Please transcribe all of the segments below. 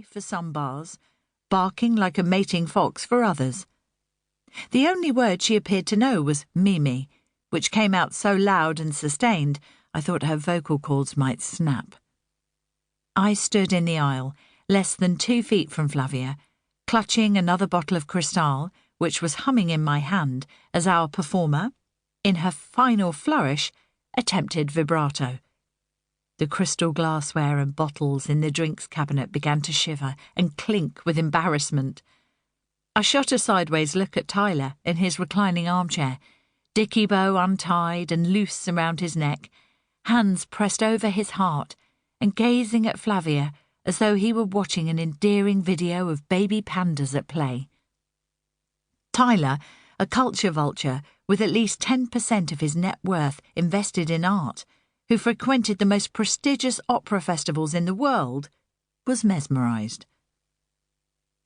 for some bars, barking like a mating fox for others. The only word she appeared to know was Mimi, which came out so loud and sustained I thought her vocal cords might snap. I stood in the aisle, less than 2 feet from Flavia, clutching another bottle of Cristal, which was humming in my hand as our performer, in her final flourish, attempted vibrato. The crystal glassware and bottles in the drinks cabinet began to shiver and clink with embarrassment. I shot a sideways look at Tyler in his reclining armchair, dicky bow untied and loose around his neck, hands pressed over his heart, and gazing at Flavia as though he were watching an endearing video of baby pandas at play. Tyler, a culture vulture with at least 10% of his net worth invested in art, who frequented the most prestigious opera festivals in the world, was mesmerised.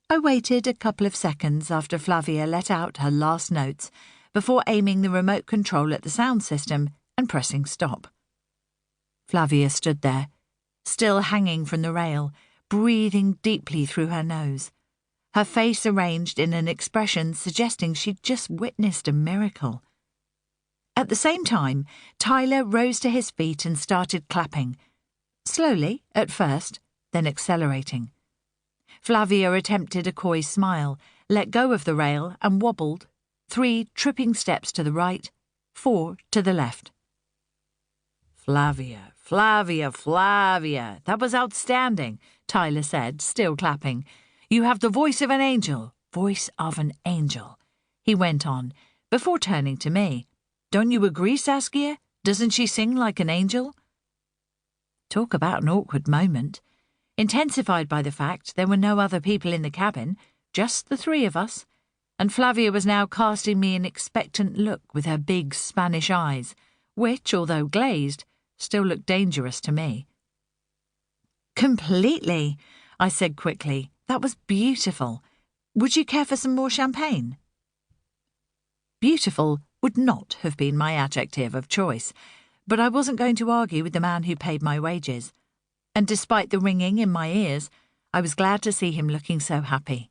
I waited a couple of seconds after Flavia let out her last notes before aiming the remote control at the sound system and pressing stop. Flavia stood there, still hanging from the rail, breathing deeply through her nose, her face arranged in an expression suggesting she'd just witnessed a miracle. At the same time, Tyler rose to his feet and started clapping, slowly at first, then accelerating. Flavia attempted a coy smile, let go of the rail and wobbled, 3 tripping steps to the right, 4 to the left. Flavia, Flavia, Flavia, that was outstanding, Tyler said, still clapping. You have the voice of an angel, voice of an angel, he went on, before turning to me. Don't you agree, Saskia? Doesn't she sing like an angel? Talk about an awkward moment, intensified by the fact there were no other people in the cabin, just the 3 of us, and Flavia was now casting me an expectant look with her big Spanish eyes, which, although glazed, still looked dangerous to me. Completely, I said quickly. That was beautiful. Would you care for some more champagne? Beautiful would not have been my adjective of choice, but I wasn't going to argue with the man who paid my wages, and despite the ringing in my ears, I was glad to see him looking so happy.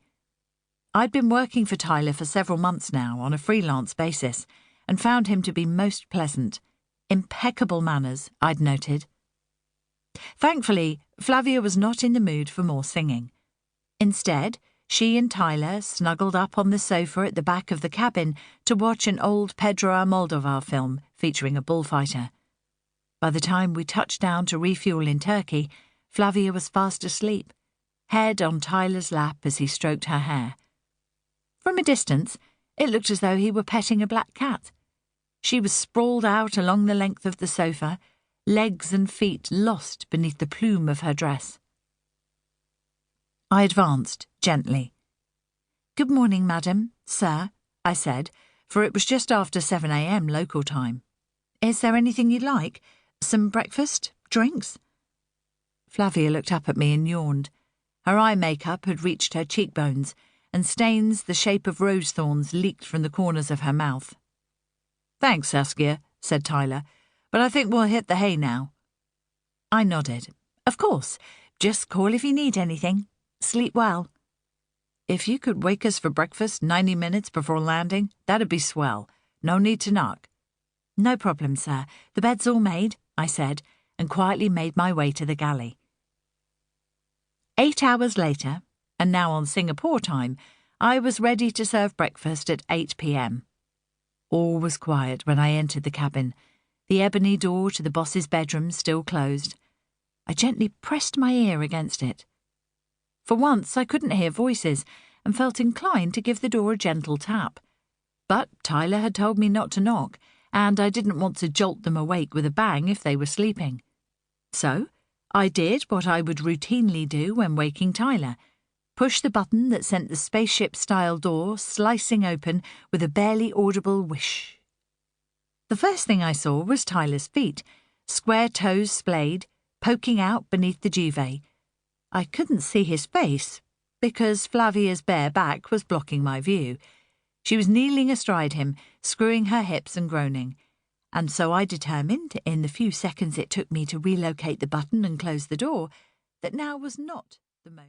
I'd been working for Tyler for several months now on a freelance basis, and found him to be most pleasant. Impeccable manners, I'd noted. Thankfully, Flavia was not in the mood for more singing. Instead, she and Tyler snuggled up on the sofa at the back of the cabin to watch an old Pedro Almodovar film featuring a bullfighter. By the time we touched down to refuel in Turkey, Flavia was fast asleep, head on Tyler's lap as he stroked her hair. From a distance, it looked as though he were petting a black cat. She was sprawled out along the length of the sofa, legs and feet lost beneath the plume of her dress. I advanced gently. Good morning, madam, sir, I said, for it was just after 7 a.m. local time. Is there anything you'd like? Some breakfast? Drinks? Flavia looked up at me and yawned. Her eye makeup had reached her cheekbones, and stains the shape of rose thorns leaked from the corners of her mouth. Thanks, Saskia, said Tyler, but I think we'll hit the hay now. I nodded. Of course. Just call if you need anything. Sleep well. If you could wake us for breakfast 90 minutes before landing, that'd be swell. No need to knock. No problem, sir. The bed's all made, I said, and quietly made my way to the galley. 8 hours later, and now on Singapore time, I was ready to serve breakfast at 8 p.m. All was quiet when I entered the cabin, the ebony door to the boss's bedroom still closed. I gently pressed my ear against it. For once I couldn't hear voices and felt inclined to give the door a gentle tap. But Tyler had told me not to knock, and I didn't want to jolt them awake with a bang if they were sleeping. So I did what I would routinely do when waking Tyler, push the button that sent the spaceship-style door slicing open with a barely audible whish. The first thing I saw was Tyler's feet, square toes splayed, poking out beneath the duvet. I couldn't see his face, because Flavia's bare back was blocking my view. She was kneeling astride him, screwing her hips and groaning, and so I determined, in the few seconds it took me to relocate the button and close the door, that now was not the moment.